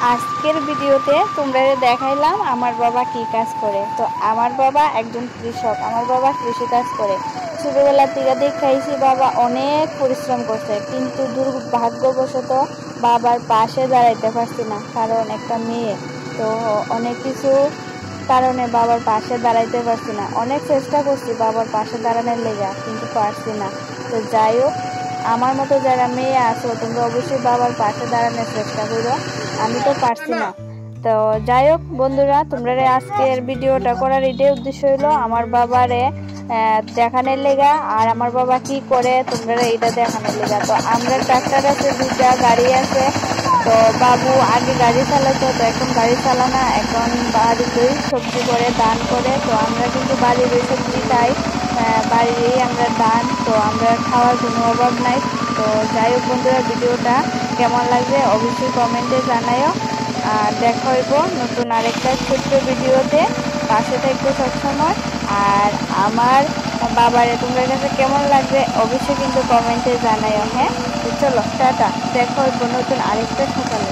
আজকের ভিডিওতে তোমরা দেখাইলাম আমার বাবা কি কাজ করে। তো আমার বাবা একজন কৃষক, আমার বাবা কৃষি কাজ করে। ছোটবেলা থেকে দেখাইছি বাবা অনেক পরিশ্রম করছে, কিন্তু দুর্ভাগ্যবশত বাবার পাশে দাঁড়াইতে পারছি না, কারণ একটা মেয়ে। তো অনেক কিছু কারণে বাবার পাশে দাঁড়াইতে পারছি না। অনেক চেষ্টা করছি বাবার পাশে দাঁড়ানোর লেগা, কিন্তু পারছি না। তো যাই হোক, আমার মতো যারা মেয়ে আছো তোমরা অবশ্যই বাবার পাশে দাঁড়ানোর চেষ্টা করো। আমি তো পারছি না। তো যাই হোক বন্ধুরা, তোমরা আজকের ভিডিওটা করার এটাই উদ্দেশ্য হলো আমার বাবারে দেখানোর লেগা, আর আমার বাবা কি করে তোমরা এটা দেখানোর লেগা। তো আমরা ট্রাক্টর আছে, দুইটা গাড়ি আছে। তো বাবু আগে গাড়ি চালাতো, তো এখন গাড়ি চালানা, এখন বাড়িতেই সবজি করে দান করে। তো আমরা কিন্তু বাড়ির ওই সবজি খাই, বাড়িরই আমরা দান, তো আমরা খাওয়ার কোনো অভাব নাই। তো যাই হোক বন্ধুরা, ভিডিওটা কেমন লাগবে অবশ্যই কমেন্টে জানাইও। আর দেখা হইব নতুন আরেকটা ছোট্ট ভিডিওতে। পাশে থাকবো সবসময়। আর আমার বাবারে তোমাদের কাছে কেমন লাগবে অবশ্যই কিন্তু কমেন্টে জানাইও। হ্যাঁ, তো চলো টাটা, দেখা হইব নতুন আরেকটা সকালে।